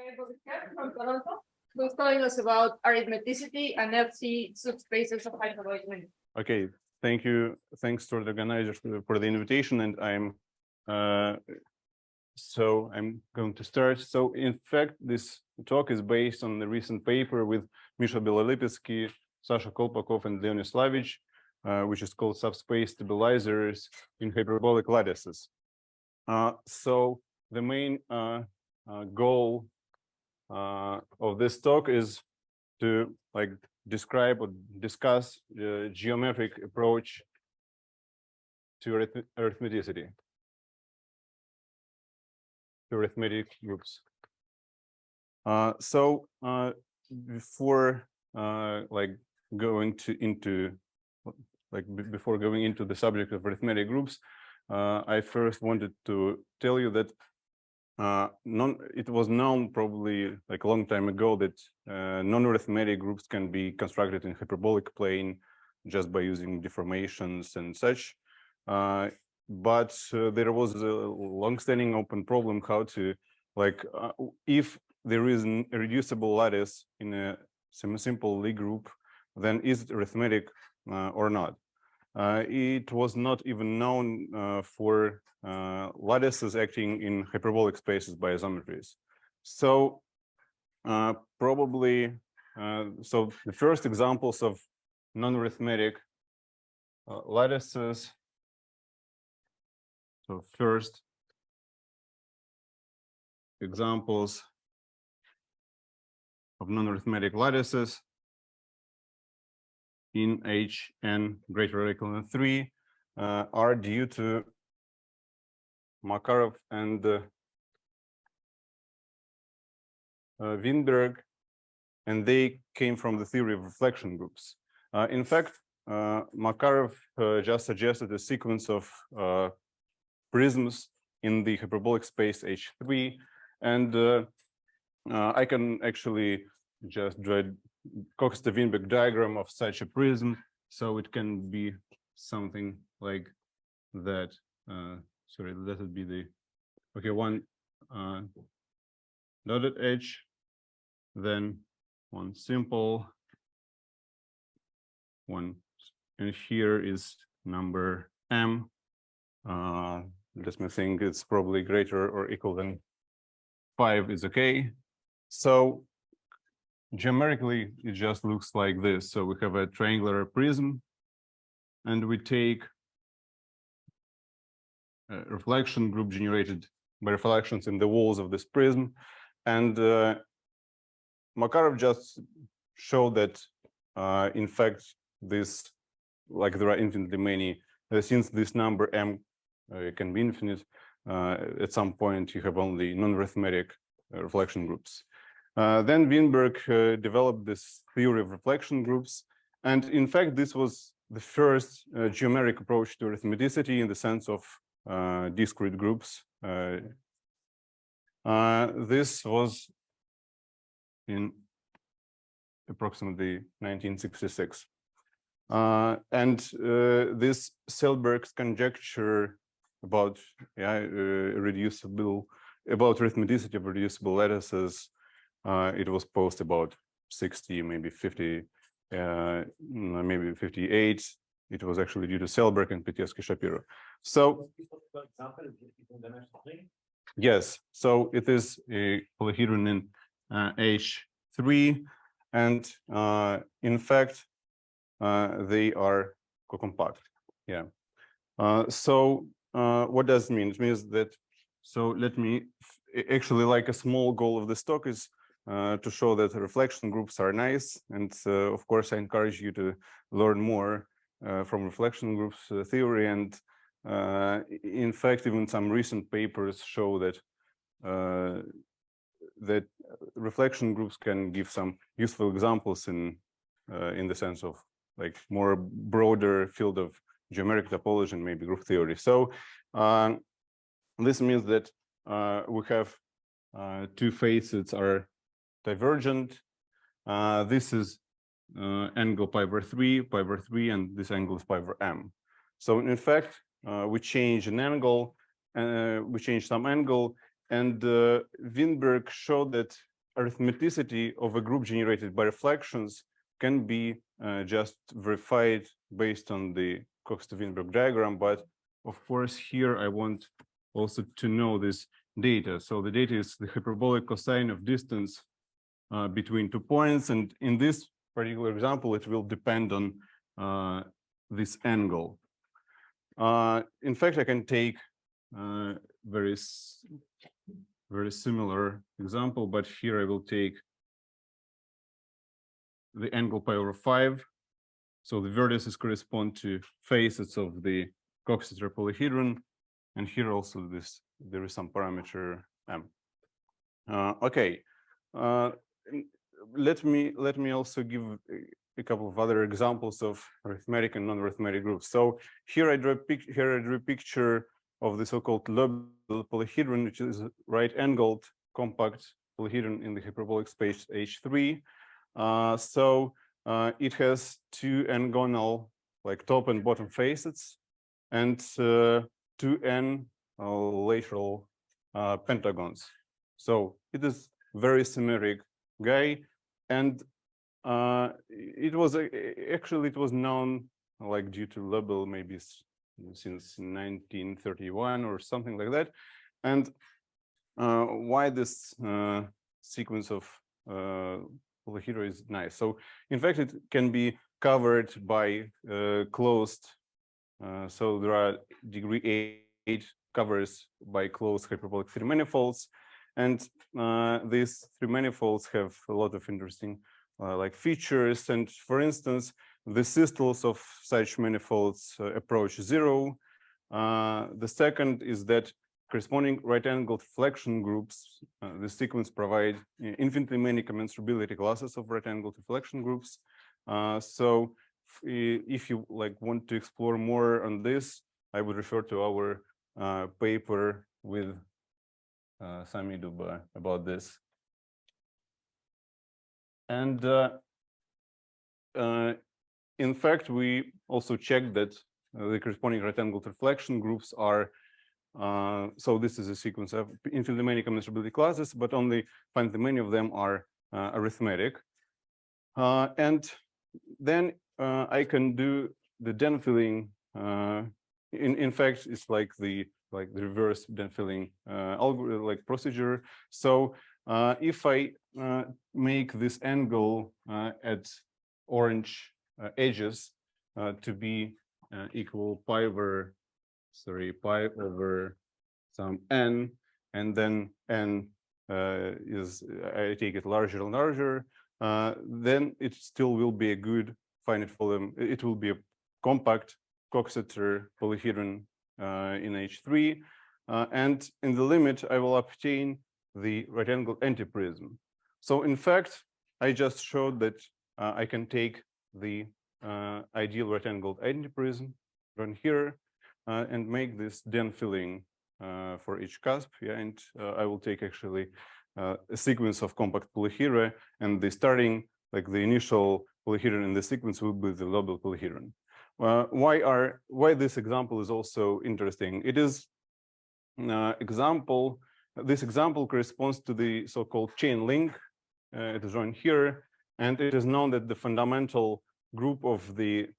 Nikolay Bogachev from Toronto, who's telling us about arithmeticity and fc-subspaces of hyperbolic manifolds. Okay, thank you. Thanks to the organizers for the invitation, and I'm going to start. So in fact, this talk is based on the recent paper with Misha Belolipetsky, Sasha, Kolpakov, and Leone Slavich, which is called Subspace Stabilizers in Hyperbolic Lattices. So the main goal of this talk is to describe or discuss the geometric approach to arithmeticity, to arithmetic groups. Before going into the subject of arithmetic groups, I first wanted to tell you that it was known probably a long time ago that non-arithmetic groups can be constructed in hyperbolic plane just by using deformations and such. But there was a long-standing open problem how to, if there is a reducible lattice in a simple Lie group, then is it arithmetic or not? It was not even known for lattices acting in hyperbolic spaces by symmetries. So probably, so the first examples of non-arithmetic lattices. So first examples of non-arithmetic lattices in Hn greater or equal than 3 are due to Makarov and Weinberg, and they came from the theory of reflection groups. In fact, Makarov just suggested a sequence of prisms in the hyperbolic space H3, and I can actually just draw Cox-de-Weinberg diagram of such a prism, so it can be something like that. Sorry, that would be the one dotted edge, then one simple one, and here is number m. Let me think, it's probably greater or equal than 5 is okay. So geometrically, it just looks like this. So we have a triangular prism, and we take a reflection group generated by reflections in the walls of this prism. And Makarov just showed that, in fact, this, there are infinitely many, since this number m can be infinite, at some point you have only non-arithmetic reflection groups. Then Weinberg developed this theory of reflection groups. And in fact, this was the first geometric approach to arithmeticity in the sense of discrete groups. This was in approximately 1966. And this Selberg's conjecture about arithmeticity of reducible lattices, it was posed about 60, maybe 50, maybe 58. It was actually due to Selberg and Petersky-Shapiro. So, yes, so it is a polyhedron in H3, and in fact, they are co-compact. Yeah. So what does it mean? It means that, so let me, actually, a small goal of this talk is to show that reflection groups are nice. And of course, I encourage you to learn more from reflection groups theory. And in fact, even some recent papers show that that reflection groups can give some useful examples in the sense of more broader field of geometric topology and maybe group theory. So this means that we have two facets are divergent. This is angle pi over 3, and this angle is pi over m. So in fact, we change an angle, we change some angle, and Weinberg showed that arithmeticity of a group generated by reflections can be just verified based on the Cox-Weinberg diagram. But of course, here I want also to know this data. So the data is the hyperbolic cosine of distance between 2 points. And in this particular example, it will depend on this angle. In fact, I can take very similar example, but here I will take the angle pi over 5. So the vertices correspond to facets of the coxeter polyhedron, and here also there is some parameter m. Okay, let me also give a couple of other examples of arithmetic and non-arithmetic groups. So here I drew a picture of the so-called Leone polyhedron, which is a right-angled compact polyhedron in the hyperbolic space H3. It has 2 n-gonal, like top and bottom facets, and 2 n lateral pentagons. So it is very symmetric guy, and it was known, like, due to Lebel maybe since 1931 or something like that. And why this sequence of polyhedra is nice. So in fact, it can be covered by closed. So there are degree 8 covers by closed hyperbolic 3 manifolds, and these 3 manifolds have a lot of interesting like features. And for instance, the systols of such manifolds approach 0. The second is that corresponding right-angled reflection groups, the sequence provide infinitely many commensurability classes of right-angled reflection groups. So if you like want to explore more on this, I would refer to our paper with Sami Duba about this. And in fact, we also checked that the corresponding right-angled reflection groups are, so this is a sequence of infinitely many commensurability classes, but only finitely many of them are arithmetic. And then I can do the Den-filling. In fact, it's like the reverse Den-filling algorithm, like procedure. So if I make this angle at orange edges to be equal pi over some n, and then n is, I take it larger and larger, then it still will be a good finite volume. It will be a compact coxeter polyhedron in H3, and in the limit I will obtain the right-angled antiprism. So in fact, I just showed that I can take the ideal right-angled antiprism run here and make this Den-filling for each cusp. Yeah, and I will take actually a sequence of compact polyhedra, and the starting, like the initial polyhedron in the sequence will be the Leone polyhedron. Why this example is also interesting? It is this example corresponds to the so-called chain link. It is shown here, and it is known that the fundamental group of the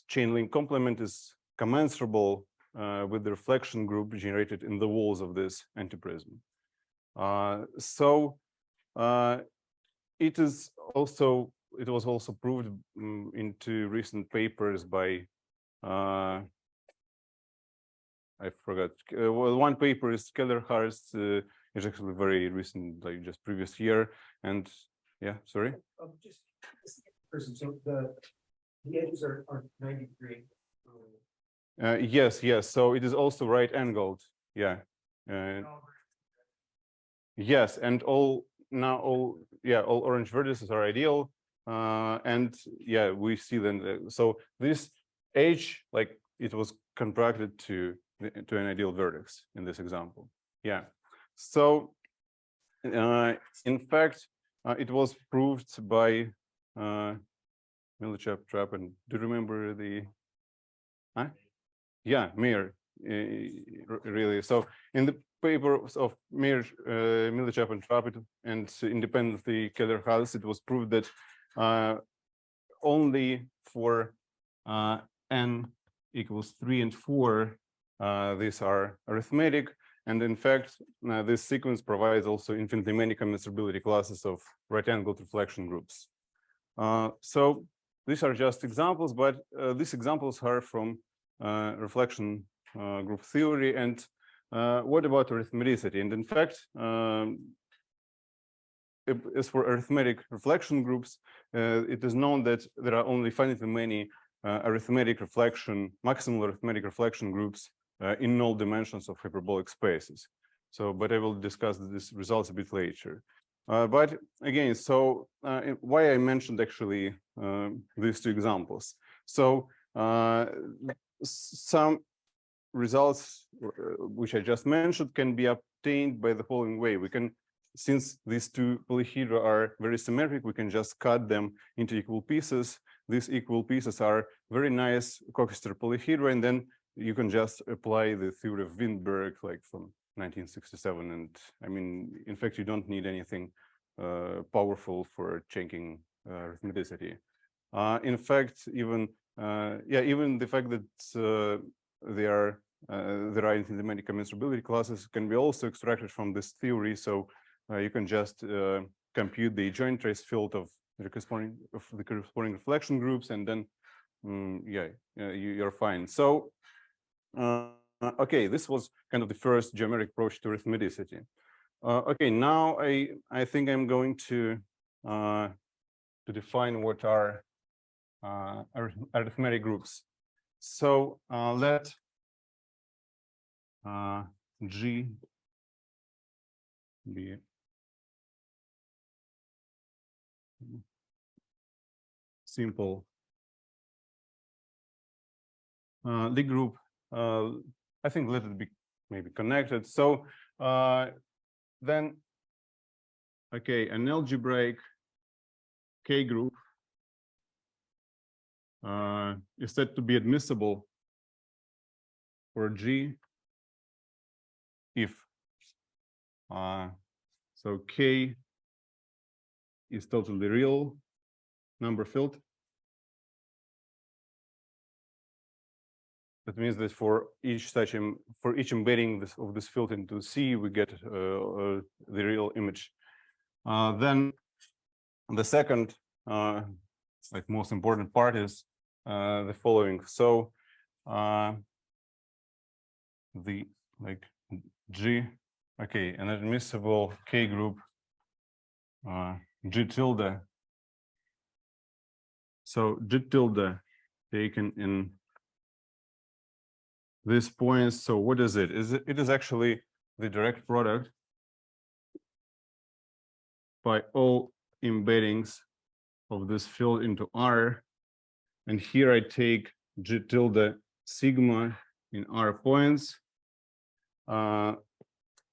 chain link complement is commensurable with the reflection group generated in the walls of this antiprism. It was also proved in 2 recent papers by I forgot. Well, one paper is Keller-Hartz. It's actually very recent, like just previous year. And yeah, sorry. Just person. So the edges are 90 degrees. Yes. So it is also right-angled. Yeah. Yes, and all orange vertices are ideal. And yeah, we see then. So this edge, like, it was contracted to an ideal vertex in this example. Yeah. So in fact, it was proved by Millichap, Trapp, and do you remember the? Huh? Yeah, Mayer. really. So in the papers of Milichev and Trapit and independently Keller-Haas, it was proved that only for n equals 3 and 4, these are arithmetic. And in fact, this sequence provides also infinitely many commensurability classes of right-angled reflection groups. So these are just examples, but these examples are from reflection group theory. And what about arithmeticity? And in fact, as for arithmetic reflection groups, it is known that there are only finitely many maximal arithmetic reflection groups in null dimensions of hyperbolic spaces. So, but I will discuss these results a bit later. But again, so why I mentioned actually these two examples. So some results which I just mentioned can be obtained by the following way. We can, since these two polyhedra are very symmetric, we can just cut them into equal pieces. These equal pieces are very nice Coxeter polyhedra, and then you can just apply the theory of Windberg, like from 1967. And I mean, in fact, you don't need anything powerful for checking arithmeticity. In fact, even even the fact that there are infinitely many commensurability classes can be also extracted from this theory. So you can just compute the joint trace field of the corresponding reflection groups, and then you're fine. So okay, this was kind of the first geometric approach to arithmeticity. Okay, now I think I'm going to define what are arithmetic groups. So let G be simple Lie group. I think let it be maybe connected. So then, okay, an algebraic K group is said to be admissible for G if so K is totally real number field. That means that for each embedding of this field into C, we get the real image. Then the second, like most important part is the following. So the like G, okay, an admissible K group G tilde. So G tilde taken in these points. So what is it? It is actually the direct product by all embeddings of this field into R. And here I take G tilde sigma in R points.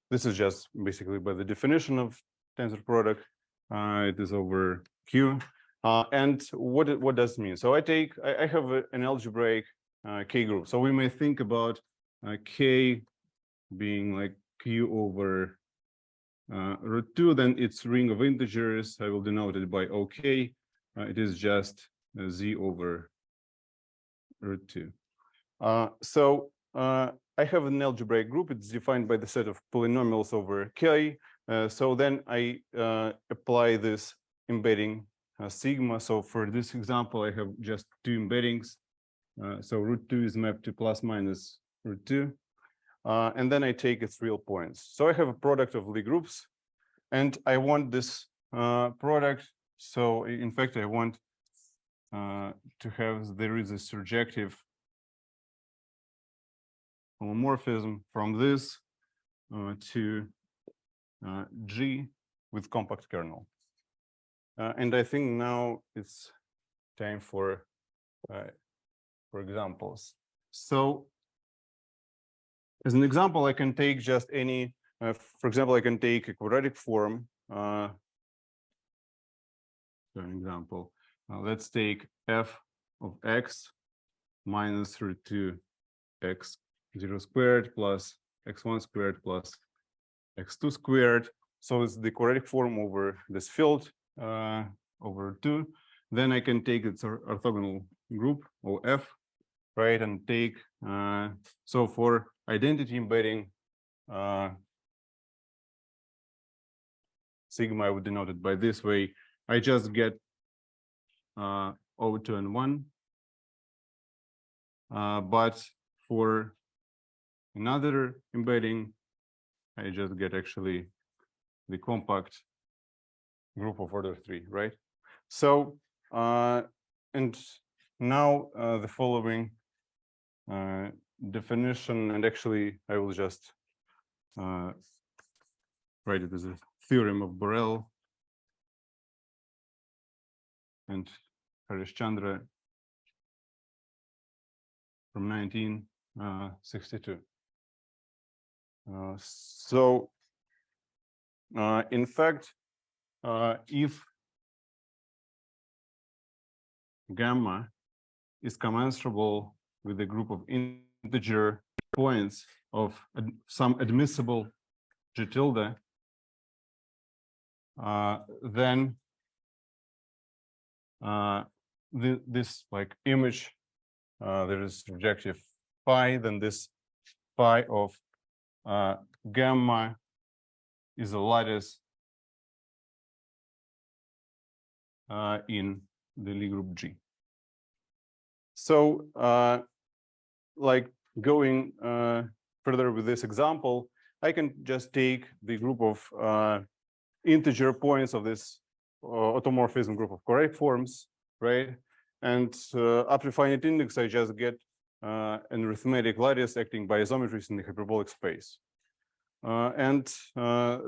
This is just basically by the definition of tensor product. It is over Q. And what does it mean? So I have an algebraic K group. So we may think about K being like Q over √2, then it's ring of integers. I will denote it by OK. It is just Z over √2. So I have an algebraic group. It's defined by the set of polynomials over K. So then I apply this embedding sigma. So for this example, I have just two embeddings. So √2 is mapped to plus minus √2. And then I take its real points. So I have a product of Lie groups, and I want this product. So in fact, I want to have, there is a surjective homomorphism from this to G with compact kernel. And I think now it's time for examples. So as an example, I can take just any, for example, I can take a quadratic form. For an example, let's take f of x minus √2x 0 squared plus x1 squared plus x2 squared. So it's the quadratic form over this field over 2. Then I can take its orthogonal group OF, right, and take so for identity embedding sigma, I would denote it by this way. I just get O2 and 1. But for another embedding, I just get actually the compact group of order 3, right? So, and now the following definition, and actually I will just write it as a theorem of Borel and Harishchandra from 1962. In fact, if gamma is commensurable with a group of integer points of some admissible G tilde, then this like image, there is projective phi, then this phi of gamma is a lattice in the Lie group G. So like going further with this example, I can just take the group of integer points of this automorphism group of correct forms, right? And up to finite index, I just get an arithmetic lattice acting by isometries in the hyperbolic space. And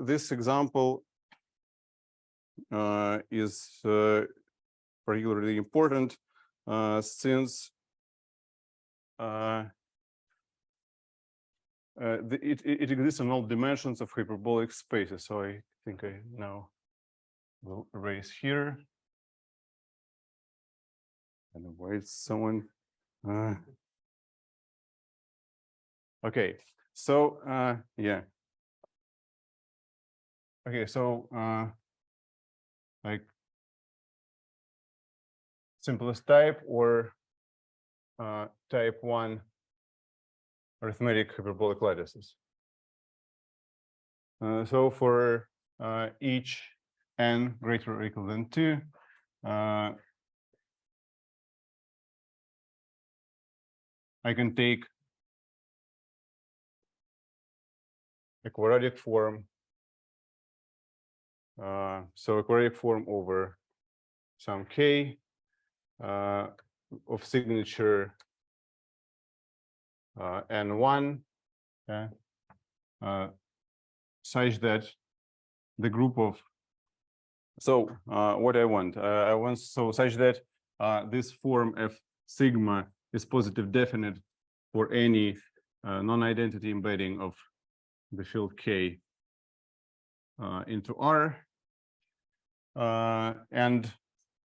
this example is particularly important since it exists in all dimensions of hyperbolic spaces. So I think I now will erase here. And avoid someone. Okay, so yeah. Okay, so like simplest type or type 1 arithmetic hyperbolic lattices. So for each n greater or equal than 2, I can take a quadratic form. So a quadratic form over some k of signature n1, such that the group of what I want such that this form f sigma is positive definite for any non-identity embedding of the field k into R. And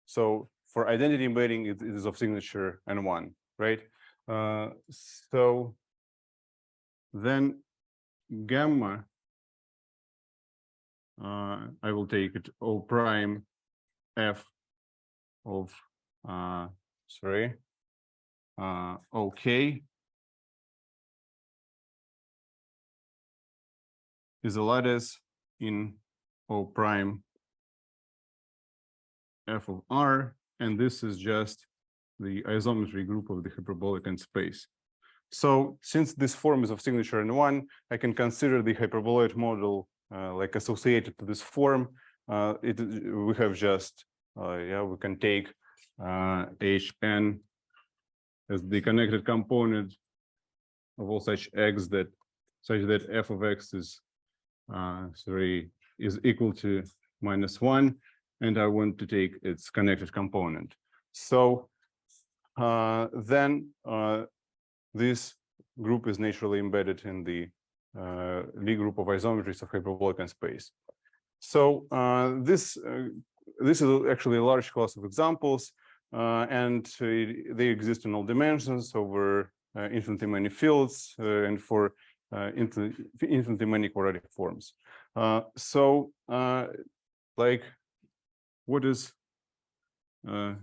so for identity embedding, it is of signature n1, right? So then gamma, I will take it O prime f of OK is a lattice in O prime f of R, and this is just the isometry group of the hyperbolic end space. So since this form is of signature n1, I can consider the hyperboloid model like associated to this form. We have just we can take Hn as the connected component of all such x such that f of x is equal to -1, and I want to take its connected component. So then this group is naturally embedded in the Lie group of isometries of hyperbolic end space. So this is actually a large class of examples, and they exist in all dimensions over infinitely many fields and for infinitely many quadratic forms. So like what is there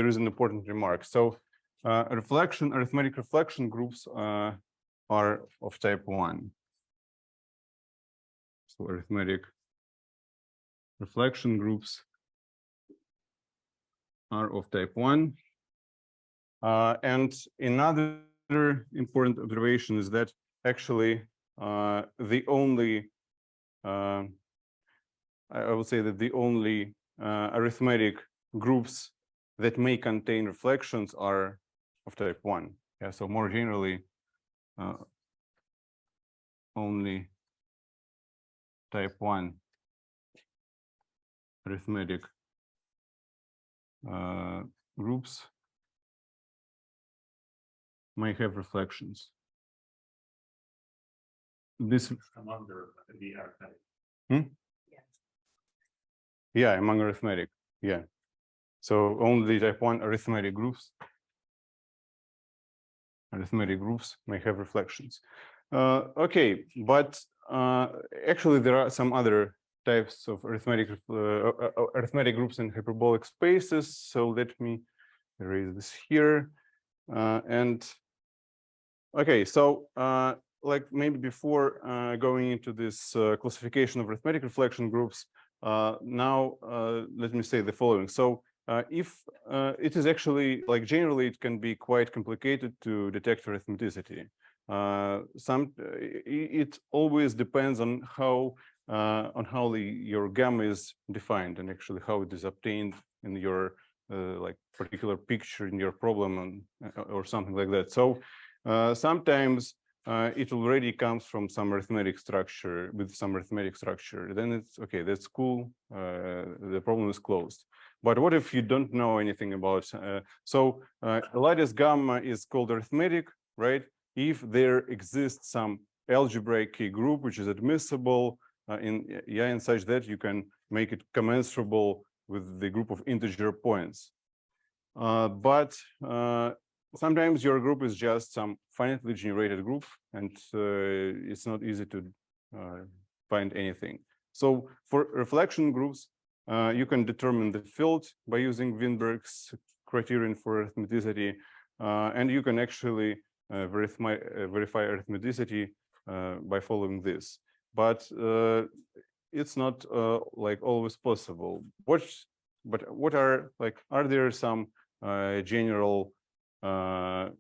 is an important remark. So arithmetic reflection groups are of type 1. So arithmetic reflection groups are of type 1. And another important observation is that actually the only, I would say that the only arithmetic groups that may contain reflections are of type 1. Yeah, so more generally, only type 1 arithmetic groups may have reflections. This among the arithmetic. Yeah, among arithmetic. Yeah. So only type 1 arithmetic groups may have reflections. Okay, but actually there are some other types of arithmetic groups in hyperbolic spaces. So let me erase this here. And okay, so like maybe before going into this classification of arithmetic reflection groups, now let me say the following. So if it is actually like generally it can be quite complicated to detect arithmeticity. It always depends on how your gamma is defined and actually how it is obtained in your like particular picture in your problem or something like that. So sometimes it already comes from some arithmetic structure with some arithmetic structure. Then it's okay, that's cool. The problem is closed. But what if you don't know anything about? So lattice gamma is called arithmetic, right? If there exists some algebraic key group which is admissible in such that you can make it commensurable with the group of integer points. But sometimes your group is just some finitely generated group, and it's not easy to find anything. So for reflection groups, you can determine the field by using Weinberg's criterion for arithmeticity, and you can actually verify arithmeticity by following this. But it's not like always possible. But what are there some general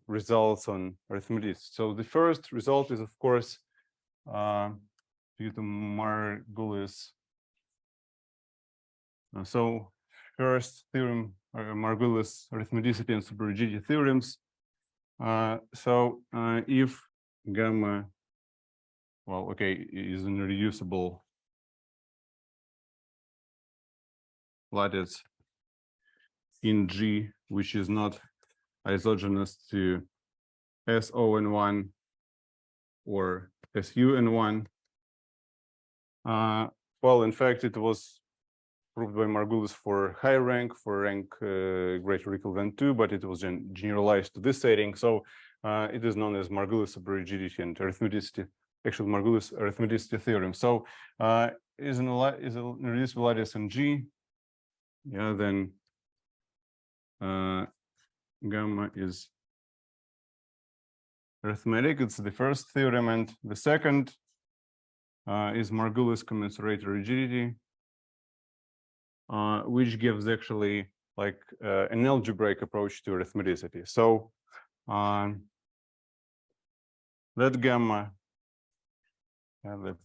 results on arithmetic? So the first result is, of course, due to Margulis. So first theorem, Margulis arithmeticity and superrigidity theorems. So if gamma, well, okay, is an irreducible lattice in G, which is not isogenous to SON1 or SUN1. Well, in fact, it was proved by Margulis for high rank, for rank greater or equal than 2, but it was generalized to this setting. So it is known as Margulis superrigidity and arithmeticity, actually Margulis arithmeticity theorem. So is an irreducible lattice in G, yeah, then gamma is arithmetic. It's the first theorem, and the second is Margulis commensurator rigidity, which gives actually like an algebraic approach to arithmeticity. So let gamma, let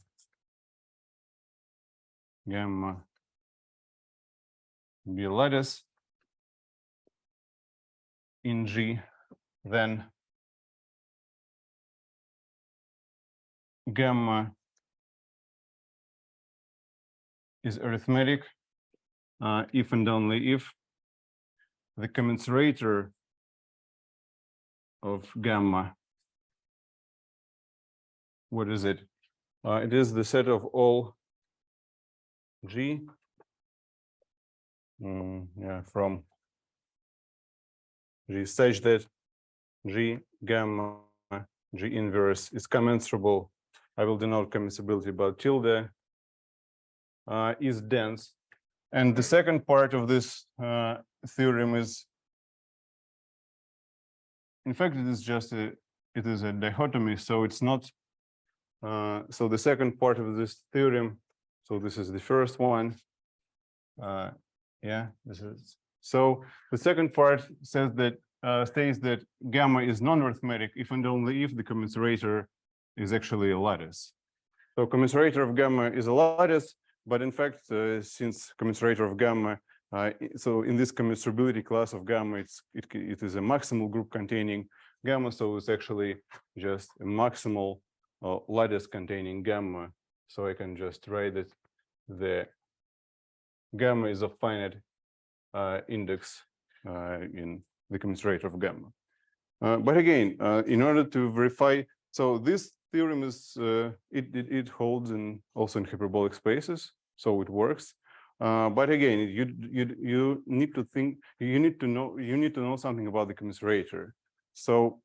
gamma be a lattice in G, then gamma is arithmetic if and only if the commensurator of gamma, what is it? It is the set of all G, yeah, from G such that G gamma G inverse is commensurable. I will denote commensurability by tilde, is dense. And the second part of this theorem is, in fact, it is just a dichotomy. So it's not. So the second part of this theorem. So this is the first one. Yeah, this is. So the second part says that states that gamma is non-arithmetic if and only if the commensurator is actually a lattice. So commensurator of gamma is a lattice, but in fact, since commensurator of gamma, so in this commensurability class of gamma, it is a maximal group containing gamma, so it's actually just a maximal lattice containing gamma. So I can just write that the gamma is a finite index in the commensurator of gamma. But again, in order to verify, so this theorem is it holds in also in hyperbolic spaces, so it works. But again, you need to think, you need to know something about the commensurator. So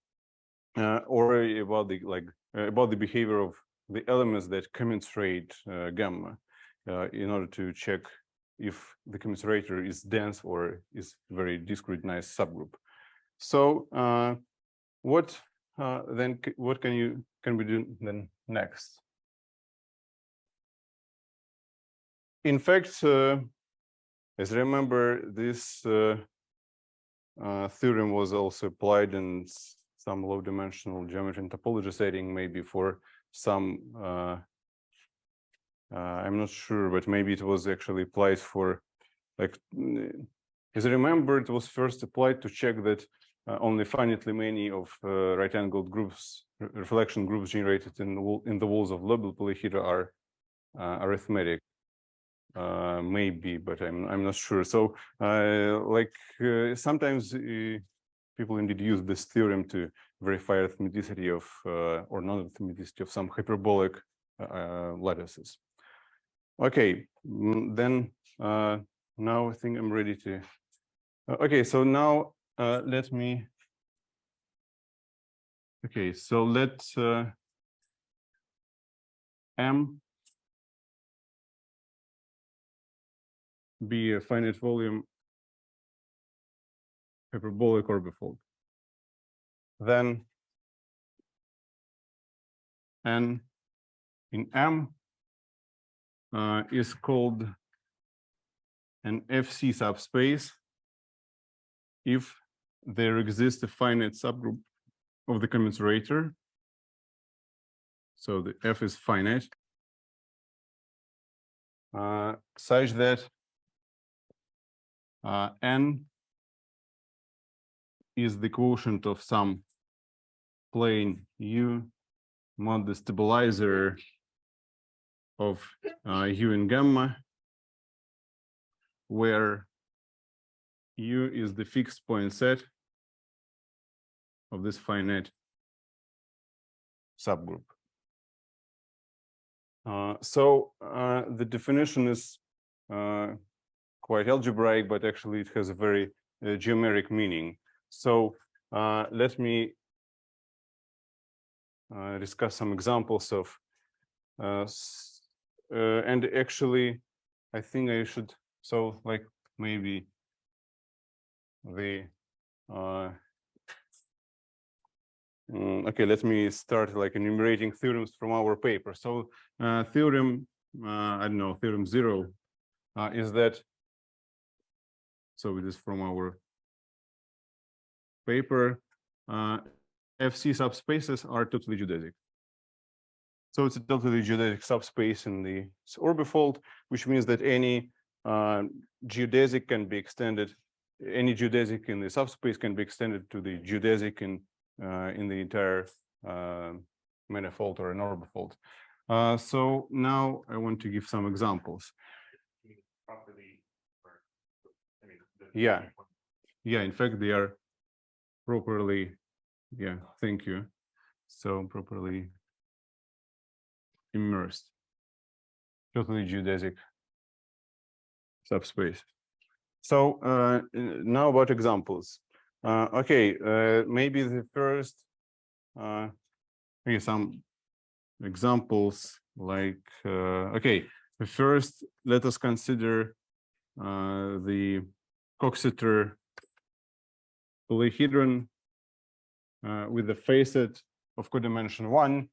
or about the behavior of the elements that commensurate gamma in order to check if the commensurator is dense or is very discretized subgroup. So what can we do then next? In fact, as I remember, this theorem was also applied in some low-dimensional geometry and topology setting, maybe for some. I'm not sure, but maybe it was actually applied for, like, as I remember, it was first applied to check that only finitely many of right-angled groups, reflection groups generated in the walls of Lebel polyhedra are arithmetic. Maybe, but I'm not sure. So, sometimes people indeed use this theorem to verify arithmeticity of or non-arithmeticity of some hyperbolic lattices. Okay, then now I think I'm ready to. Okay, so now let me. Okay, so let M be a finite volume hyperbolic orbifold. Then N in M is called an FC subspace if there exists a finite subgroup of the commensurator. So the F is finite, such that N is the quotient of some plane U mod the stabilizer of U and gamma, where U is the fixed point set of this finite subgroup. So the definition is quite algebraic, but actually it has a very geometric meaning. So let me discuss some examples of, and actually, I think I should, so like maybe the, okay, let me start like enumerating theorems from our paper. So theorem, I don't know, theorem 0 is that, so it is from our paper, FC subspaces are totally geodesic. So it's a totally geodesic subspace in the orbifold, which means that any geodesic can be extended, any geodesic in the subspace can be extended to the geodesic in the entire manifold or an orbifold. So now I want to give some examples. Yeah, in fact, they are properly, yeah, thank you. So properly immersed, totally geodesic subspace. So now about examples. Okay, maybe the first, okay, some examples like, okay, first, let us consider the Coxeter polyhedron with the facet of codimension 1,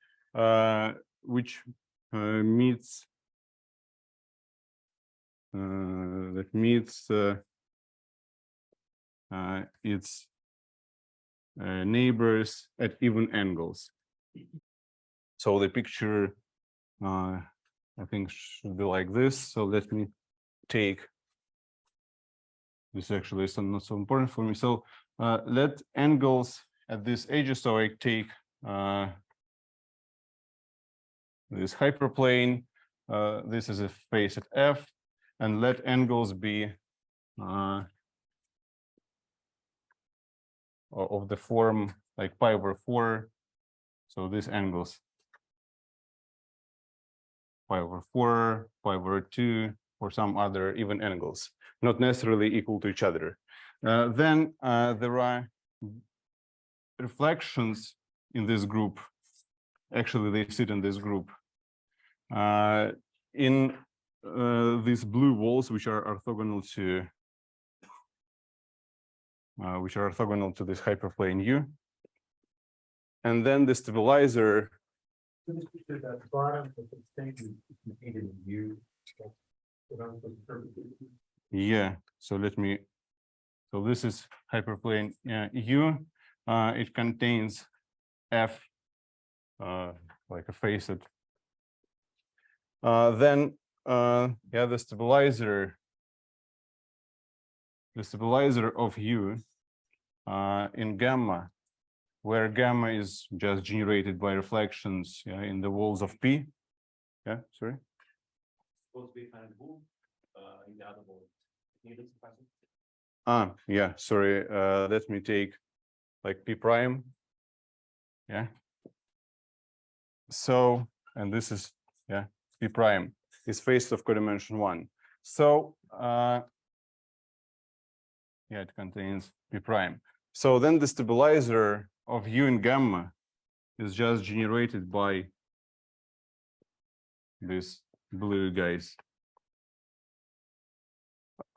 which meets its neighbors at even angles. So the picture, I think, should be like this. So let me take this. Actually is not so important for me. So let angles at this edges. So I take this hyperplane. This is a facet F, and let angles be of the form like pi over 4. So these angles pi over 4, pi over 2, or some other even angles, not necessarily equal to each other. Then there are reflections in this group. Actually, they sit in this group. In these blue walls, which are orthogonal to this hyperplane U. And then the stabilizer. Yeah, so let me, so this is hyperplane U. It contains F, like a facet. Then, yeah, the stabilizer of U in gamma, where gamma is just generated by reflections in the walls of P. Yeah, sorry. Supposed to be kind of boom in the other wall. Yeah, sorry. Let me take like P prime. Yeah. So, and this is, yeah, P prime is facet of codimension 1. So, yeah, it contains P prime. So then the stabilizer of U in gamma is just generated by these blue guys.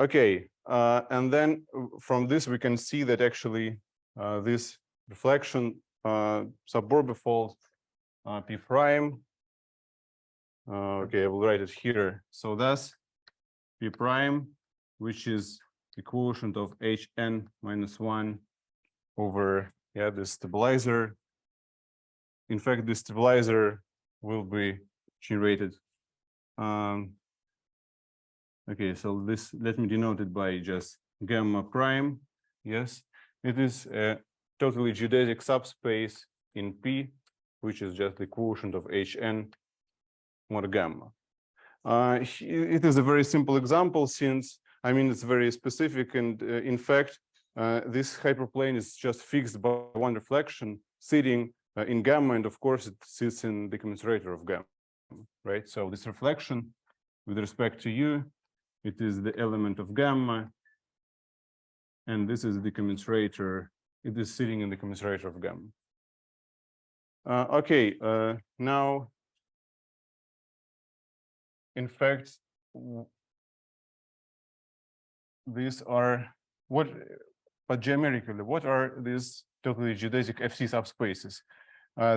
Okay, and then from this we can see that actually this reflection suborbifold P prime. Okay, I will write it here. So that's P prime, which is the quotient of Hn minus 1 over, yeah, the stabilizer. In fact, the stabilizer will be generated. Okay, so this, let me denote it by just gamma prime. Yes, it is a totally geodesic subspace in P, which is just the quotient of Hn mod gamma. It is a very simple example since, I mean, it's very specific. And in fact, this hyperplane is just fixed by one reflection sitting in gamma. And of course, it sits in the commensurator of gamma, right? So this reflection with respect to U, it is the element of gamma. And this is the commensurator. It is sitting in the commensurator of gamma. Okay, now, in fact, these are what, but geometrically, what are these totally geodesic FC subspaces?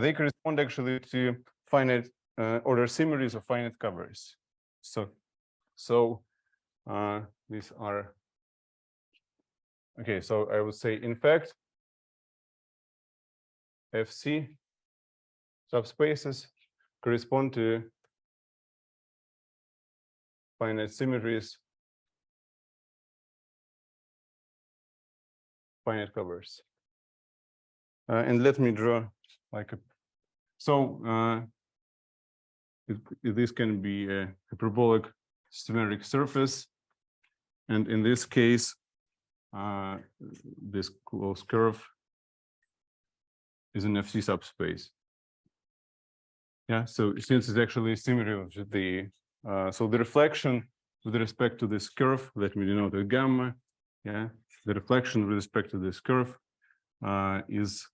They correspond actually to finite order symmetries of finite covers. So these are, okay, so I would say, in fact, FC subspaces correspond to finite symmetries, finite covers. And let me draw like a, so this can be a hyperbolic symmetric surface. And in this case, this closed curve is an FC subspace. Yeah, so since it's actually a symmetry of the, so the reflection with respect to this curve, let me denote it gamma. Yeah, the reflection with respect to this curve is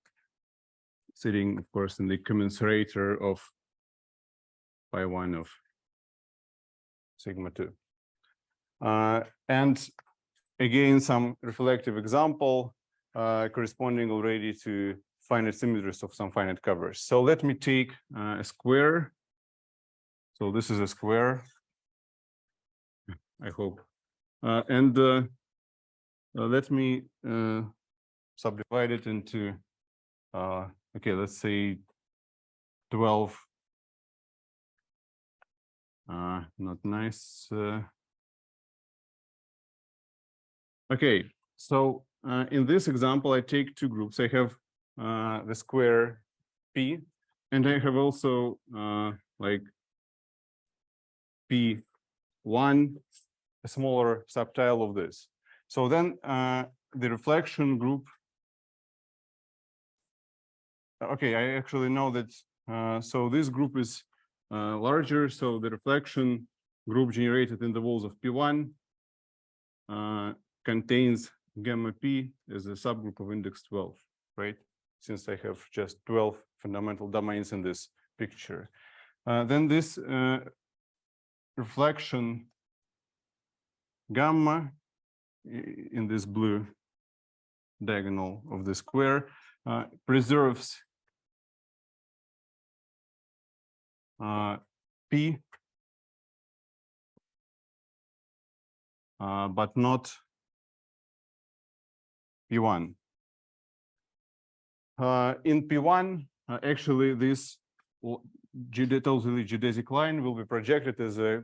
sitting, of course, in the commensurator of pi1 of sigma 2. And again, some reflective example corresponding already to finite symmetries of some finite covers. So let me take a square. So this is a square, I hope. And let me subdivide it into, okay, let's say 12. Not nice. Okay, so in this example, I take two groups. I have the square P, and I have also like P1, a smaller subtile of this. So then the reflection group. Okay, I actually know that. So this group is larger. So the reflection group generated in the walls of P1 contains gamma P as a subgroup of index 12, right? Since I have just 12 fundamental domains in this picture. Then this reflection gamma in this blue diagonal of the square preserves P, but not P1. In P1, actually, this totally geodesic line will be projected as a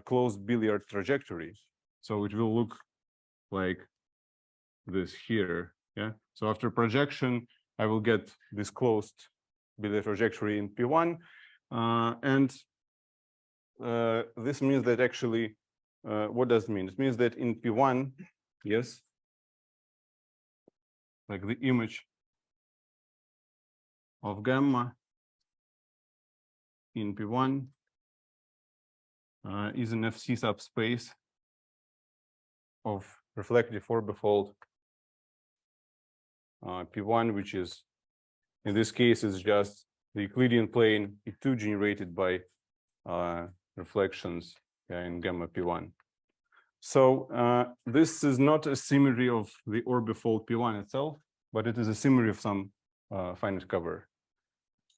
closed billiard trajectory. So it will look like this here. Yeah. So after projection, I will get this closed billiard trajectory in P1. And this means that actually, what does it mean? It means that in P1, yes, like the image of gamma in P1 is an fc subspace of reflective orbifold P1, which is, in this case, is just the Euclidean plane E2 generated by reflections in gamma P1. So this is not a symmetry of the orbifold P1 itself, but it is a symmetry of some finite cover.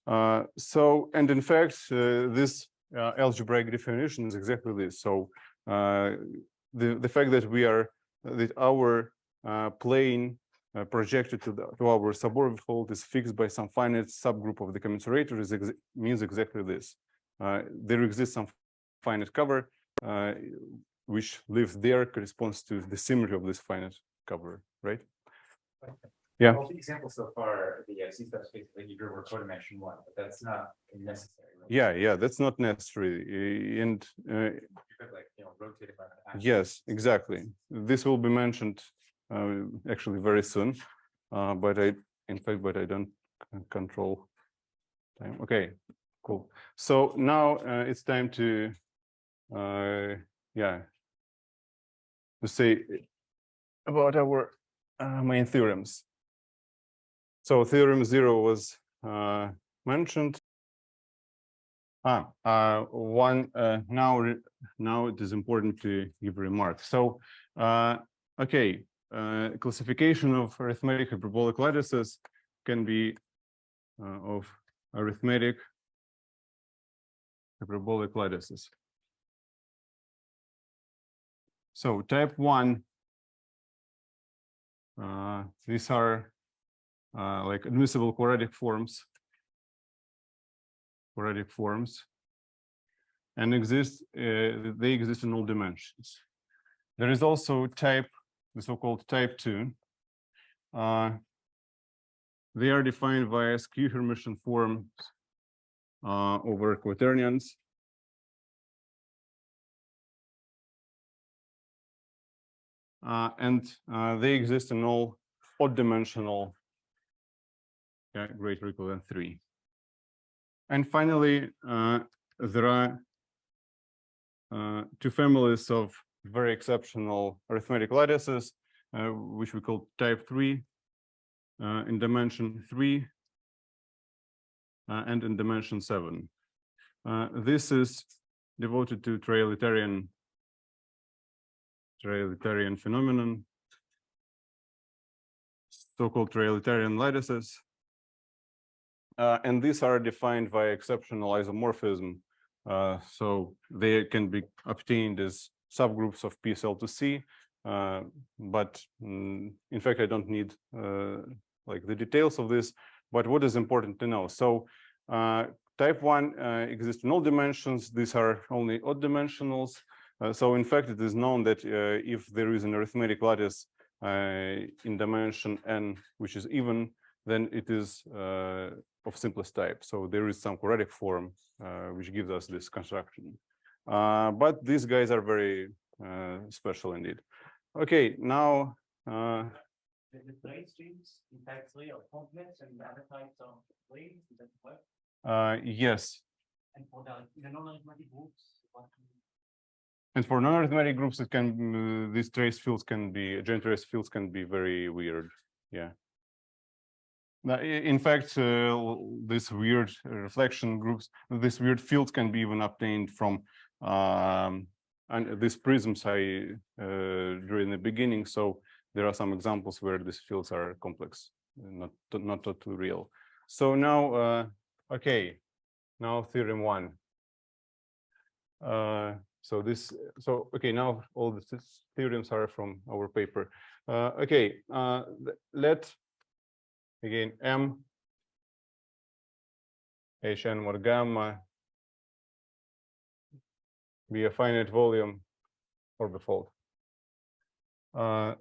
And in fact, this algebraic definition is exactly this. So the fact that our plane projected to our suborbifold is fixed by some finite subgroup of the commensurator means exactly this. There exists some finite cover which lives there, corresponds to the symmetry of this finite cover, right? Yeah. All the examples so far, the fc subspaces that you drew were codimension 1, but that's not necessary. Right? Yeah, that's not necessary. And you could rotate it by the yes, exactly. This will be mentioned actually very soon, but I don't control time. Okay, cool. So now it's time to to say about our main theorems. So theorem 0 was mentioned. Now it is important to give a remark. So okay, classification of arithmetic hyperbolic lattices can be of arithmetic hyperbolic lattices. So type 1, these are like admissible quadratic forms, and they exist in all dimensions. There is also type, the so-called type 2. They are defined via skew Hermitian forms over quaternions. And they exist in all odd dimensional greater or equal than 3. And finally, there are two families of very exceptional arithmetic lattices, which we call type 3 in dimension 3. and in dimension 7. This is devoted to trilitarian phenomenon, so-called trilitarian lattices. And these are defined by exceptional isomorphism. So they can be obtained as subgroups of PSL to C. But in fact, I don't need like the details of this. But what is important to know? So type 1 exists in all dimensions. These are only odd dimensionals. So in fact, it is known that if there is an arithmetic lattice in dimension n, which is even, then it is of simplest type. So there is some quadratic form which gives us this construction. But these guys are very special indeed. Okay, now The plane streams in type 3 are complex and the other types are plain. Is that correct? yes. And for the non-arithmetic groups, And for non-arithmetic groups, it can these trace fields can be joint trace fields can be very weird. Yeah. Now, in fact, these weird reflection groups, these weird fields can be even obtained from and these prisms I drew in the beginning. So there are some examples where these fields are complex, not totally real. So now, okay, now theorem 1. Okay, now all the theorems are from our paper. Okay, let again M Hn mod gamma be a finite volume orbifold.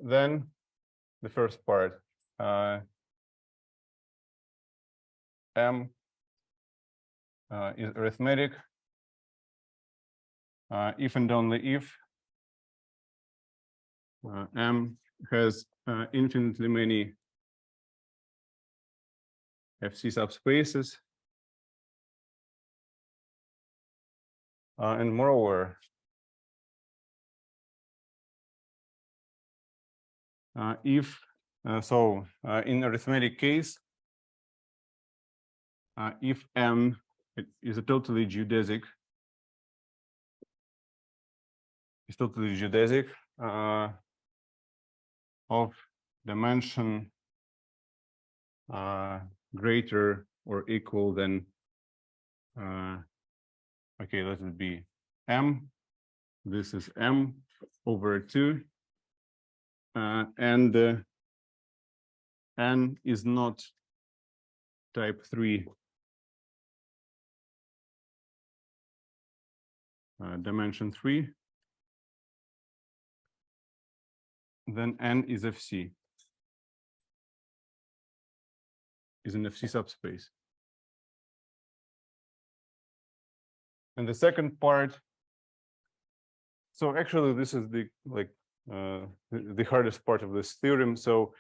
Then the first part, M is arithmetic. If and only if M has infinitely many fc-subspaces, and moreover, if in arithmetic case, if M is a totally geodesic, of dimension greater or equal than okay, let it be M. This is M over 2, and N is not type 3 dimension 3. Then N is FC, is an FC subspace. And the second part, so actually this is the the hardest part of this theorem. So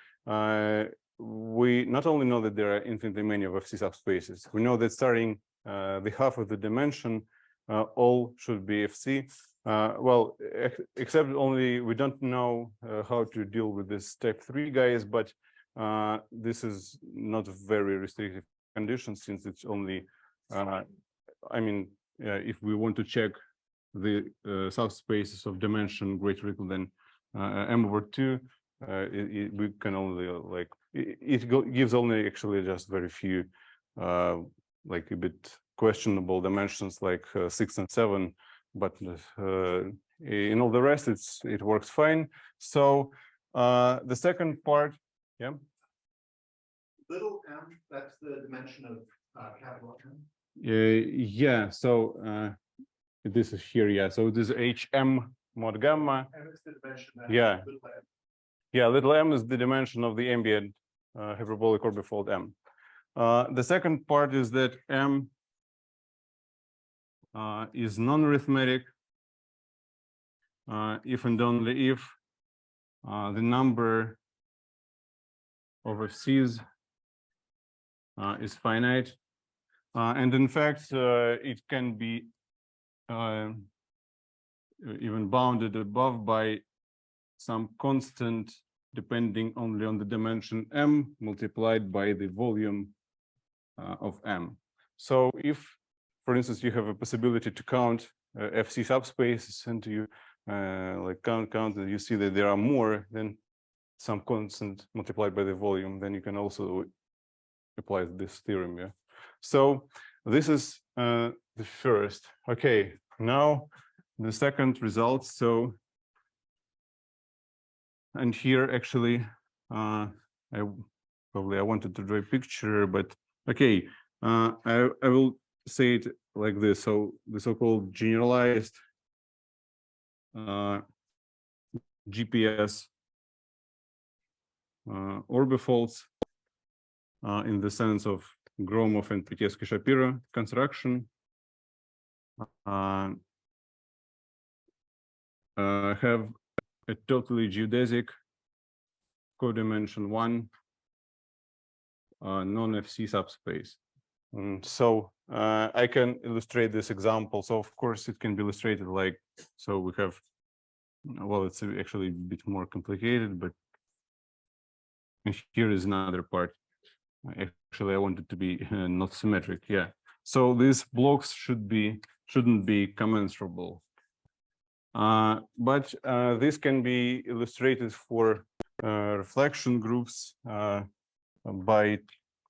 we not only know that there are infinitely many of FC subspaces, we know that starting the half of the dimension, all should be FC. Well, except only we don't know how to deal with this type 3 guys, but this is not very restrictive condition since it's only, I mean, if we want to check the subspaces of dimension greater or equal than M over 2, we can only like, it gives only actually just very few, like a bit questionable dimensions like 6 and 7, but in all the rest it works fine. So the second part, yeah, Little m, that's the dimension of capital M. Yeah, so this is here, yeah, so this is HM mod gamma. M is the dimension that Yeah. little m. Yeah, little m is the dimension of the ambient hyperbolic orbifold M. The second part is that M is non-arithmetic if and only if the number of FCs is finite. And in fact, it can be even bounded above by some constant depending only on the dimension M multiplied by the volume of M. So if, for instance, you have a possibility to count fc subspaces and you like count, and you see that there are more than some constant multiplied by the volume, then you can also apply this theorem. Yeah. So this is the first. Okay, now the second result. So, and here actually, I wanted to draw a picture, but okay, I will say it like this. So the so-called generalized GPS orbifolds in the sense of Gromov and Petevsky-Shapiro construction have a totally geodesic codimension 1 non-fc subspace. So I can illustrate this example. So of course it can be illustrated like, so we have, well, it's actually a bit more complicated, but here is another part. Actually, I want it to be not symmetric. Yeah. So these blocks shouldn't be commensurable. But this can be illustrated for reflection groups by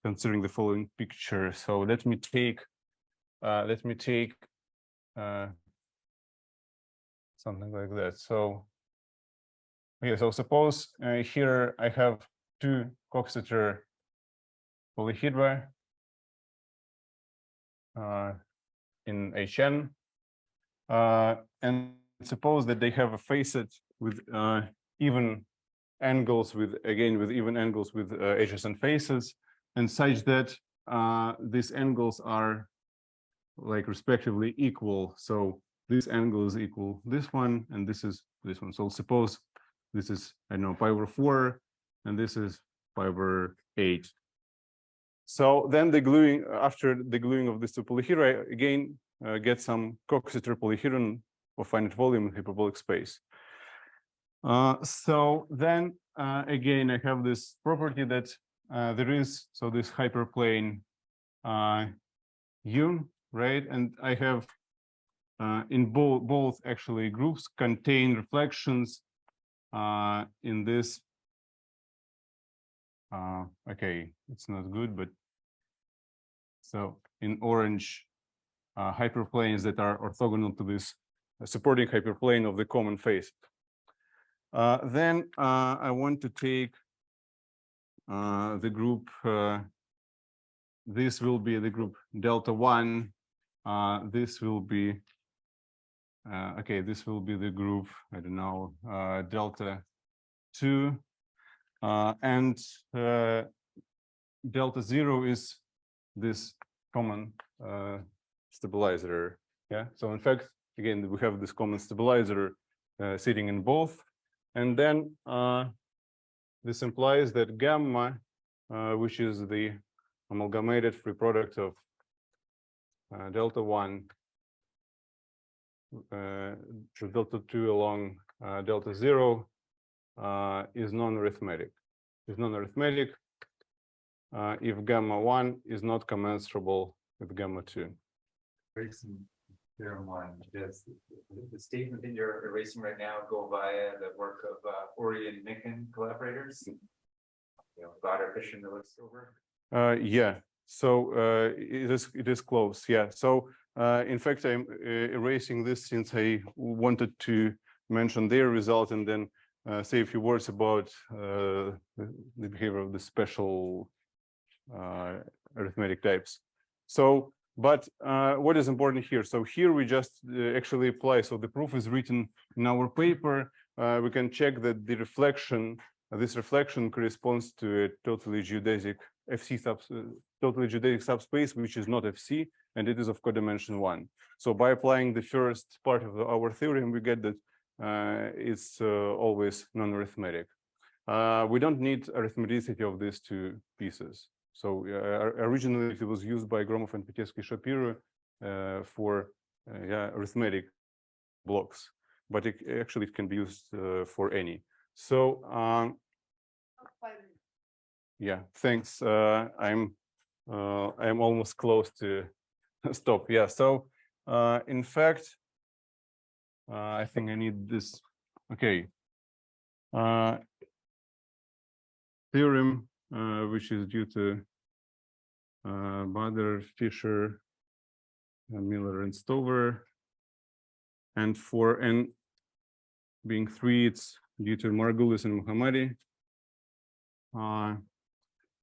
considering the following picture. So let me take something like that. So yeah, so suppose here I have two Coxeter polyhedra in HN, and suppose that they have a facet with even angles with even angles with adjacent faces, and such that these angles are like respectively equal. So this angle is equal this one, and this is this one. So suppose this is, I don't know, pi over 4, and this is pi over 8. So then the gluing, after the gluing of these two polyhedra, again get some Coxeter polyhedron of finite volume in hyperbolic space. So then again, I have this property that there is, so this hyperplane U, right? And I have in both actually groups contain reflections in this. Okay, it's not good, but so in orange hyperplanes that are orthogonal to this supporting hyperplane of the common face. Then I want to take the group, this will be the group delta 1, this will be, okay, this will be the group, I don't know, delta 2, and delta 0 is this common stabilizer. Yeah, so in fact, again, we have this common stabilizer sitting in both, and then this implies that gamma, which is the amalgamated free product of delta 1 to delta 2 along delta 0 is non-arithmetic. Is non-arithmetic if gamma 1 is not commensurable with gamma 2. Erasing theorem 1, does the statement that you're erasing right now go via the work of Ori and Nikin collaborators? You know, Goddard, Fisher, Miller, Silver? Yeah, so it is close. Yeah, so in fact, I'm erasing this since I wanted to mention their result and then say a few words about the behavior of the special arithmetic types. So, but what is important here? So here we just actually apply. So the proof is written in our paper. We can check that the reflection, this reflection corresponds to a totally geodesic totally geodesic subspace, which is not FC, and it is of codimension 1. So by applying the first part of our theorem, we get that it's always non-arithmetic. We don't need arithmeticity of these two pieces. So originally it was used by Gromov and Petevsky-Shapiro for arithmetic blocks, but actually it can be used for any. So yeah, thanks. I'm almost close to stop. Yeah. So in fact, I think I need this. Okay. Theorem, which is due to Bader, Fisher, Miller, and Stover. And for n being 3, it's due to Margulis and Mohammadi.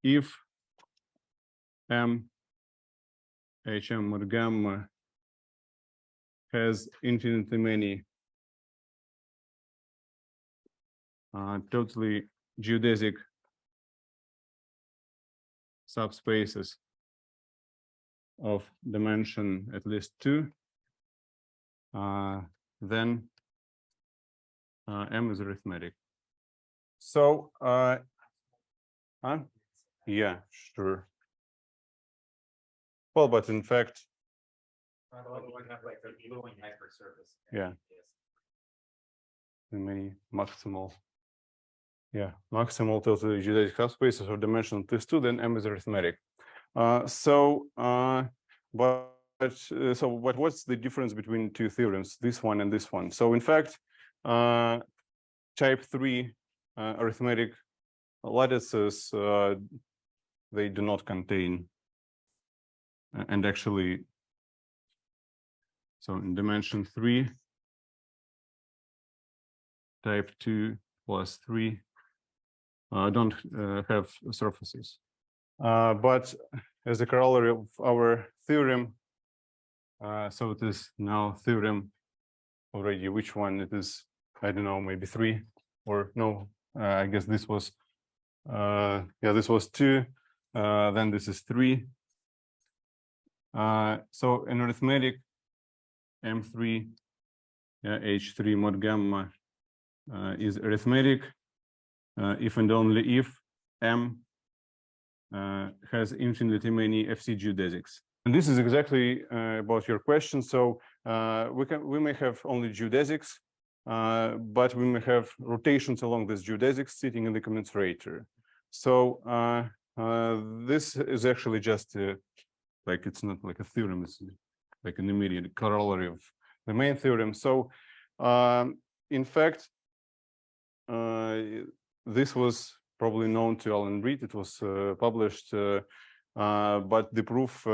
If M HM mod gamma has infinitely many totally geodesic subspaces of dimension at least 2, then M is arithmetic. So, yeah, sure. Well, but in fact, We have like a Leone hypersurface. yeah, many maximal. Yeah, maximal totally geodesic subspaces of dimension plus 2, then M is arithmetic. So what's the difference between two theorems, this one and this one? So in fact, type 3 arithmetic lattices, they do not contain, and actually, so in dimension 3, type 2 plus 3 don't have surfaces. But as a corollary of our theorem, so it is now theorem already, which one it is, I don't know, maybe 3 or no, I guess this was, yeah, this was 2, then this is 3. So in arithmetic, M3, H3 mod gamma is arithmetic if and only if M has infinitely many FC geodesics. And this is exactly about your question. So we may have only geodesics, but we may have rotations along this geodesics sitting in the commensurator. So this is actually just like, it's not like a theorem, it's like an immediate corollary of the main theorem. So in fact, this was probably known to Alan Reed. It was published, but the proof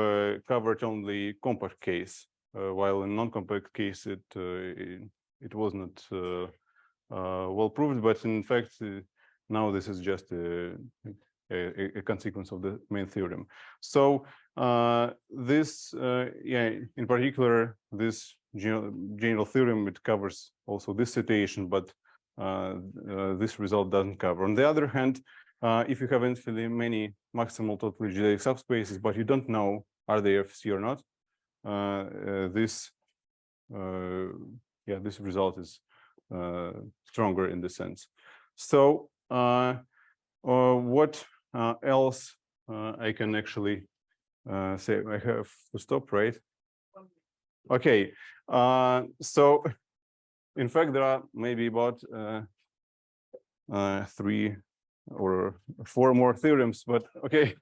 covered only compact case, while in non-compact case it was not well proved. But in fact, now this is just a consequence of the main theorem. So this, yeah, in particular, this general theorem, it covers also this situation, but this result doesn't cover. On the other hand, if you have infinitely many maximal totally geodesic subspaces, but you don't know are they FC or not, this yeah, this result is stronger in the sense. So what else I can actually say? I have to stop, right? Okay. So in fact, there are maybe about 3 or 4 more theorems, but okay.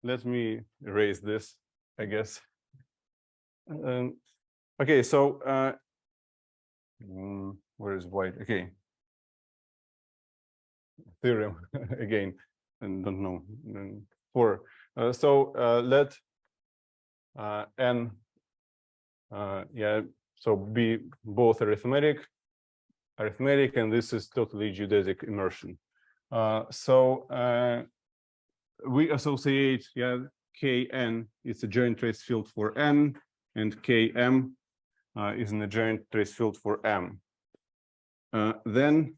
Let me erase this, I guess. Okay, so where is white? Okay. Theorem again, and don't know. 4. So let n yeah, so be both arithmetic, and this is totally geodesic immersion. So we associate, yeah, Kn is a joint trace field for n, and Km is in a joint trace field for m. Then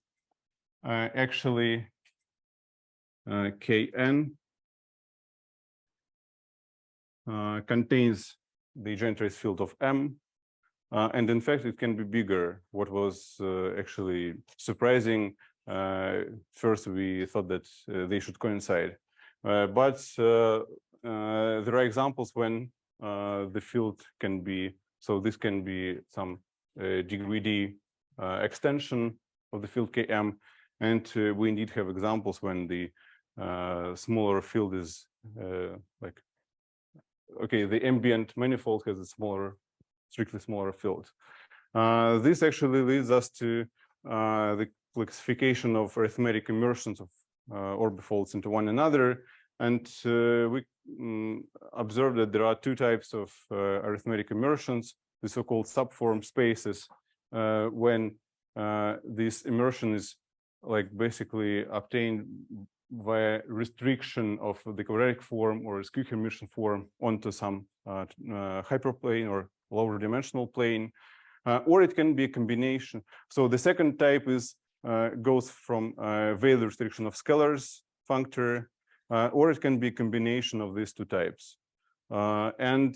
actually Kn contains the joint trace field of m, and in fact it can be bigger. What was actually surprising, first we thought that they should coincide, but there are examples when the field can be, so this can be some degree D extension of the field Km, and we indeed have examples when the smaller field is like, okay, the ambient manifold has a strictly smaller field. This actually leads us to the classification of arithmetic immersions of orbifolds into one another. And we observed that there are two types of arithmetic immersions, the so-called subform spaces, when this immersion is like basically obtained via restriction of the quadratic form or skew Hermitian form onto some hyperplane or lower dimensional plane, or it can be a combination. So the second type is goes from Weyl restriction of scalars functor, or it can be a combination of these two types. In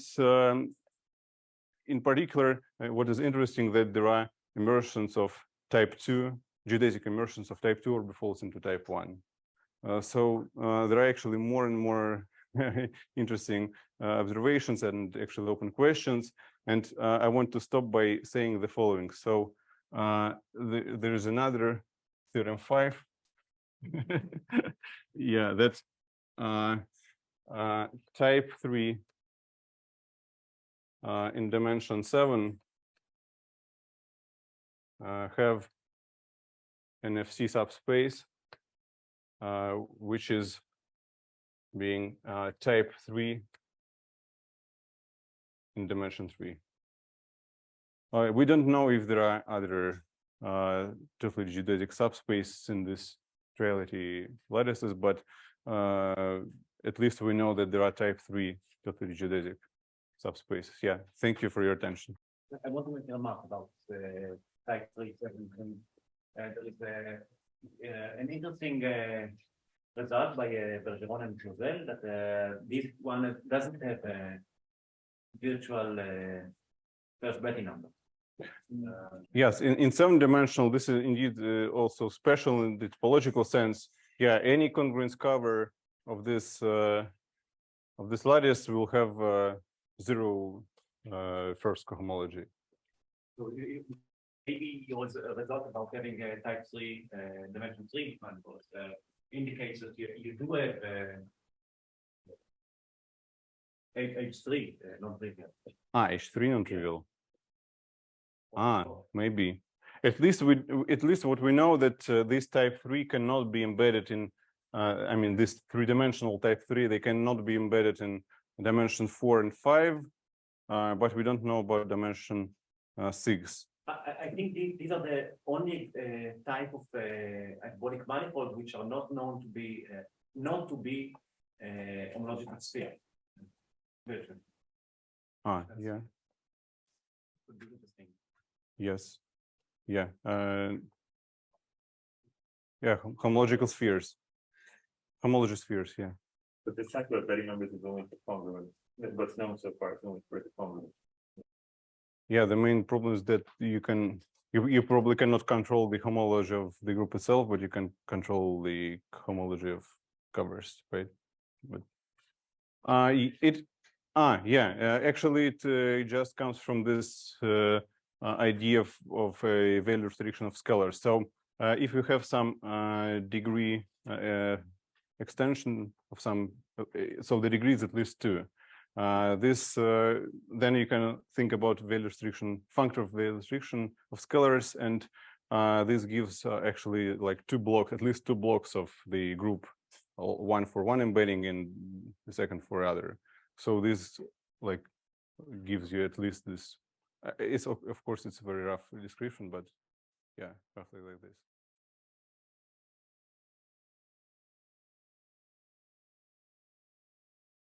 particular, what is interesting that there are immersions of type 2, geodesic immersions of type 2 orbifolds into type 1. So there are actually more and more interesting observations and actually open questions. And I want to stop by saying the following. So there is another theorem 5. Yeah, that's type 3 in dimension 7 have an fc-subspace which is being type 3 in dimension 3. We don't know if there are other totally geodesic subspaces in this triality lattices, but at least we know that there are type 3 totally geodesic subspaces. Yeah, thank you for your attention. I want to make a remark about type 3. There is an interesting result by Bergeron and Clausel that this one doesn't have a virtual first Betty number. Yes, in 7-dimensional, this is indeed also special in the topological sense. Yeah, any congruence cover of this lattice will have 0 first cohomology. So maybe it was a result about having a type 3 dimension 3 manifolds indicates that you do have H3 non-trivial. H3 non-trivial. Maybe. At least what we know that this type 3 cannot be embedded in. I mean, this 3-dimensional type 3, they cannot be embedded in dimension 4 and 5, but we don't know about dimension 6. I think these are the only type of hyperbolic manifold which are not known to be homological sphere. Yeah. Could be interesting. Yes. Yeah. Yeah. Homological spheres. Homology spheres. Yeah. But the cycle of Betty numbers is only for congruence. What's known so far is only for the congruence. Yeah, the main problem is that you probably cannot control the homology of the group itself, but you can control the homology of covers, right? But actually it just comes from this idea of a Weyl restriction of scalars. So if you have some degree extension of some, so the degree is at least 2. Then you can think about Weyl restriction, functor of Weyl restriction of scalars, and this gives actually like 2 blocks, at least 2 blocks of the group, one for one embedding and the second for other. So this like gives you at least this. It's of course it's a very rough description, but yeah, roughly like this.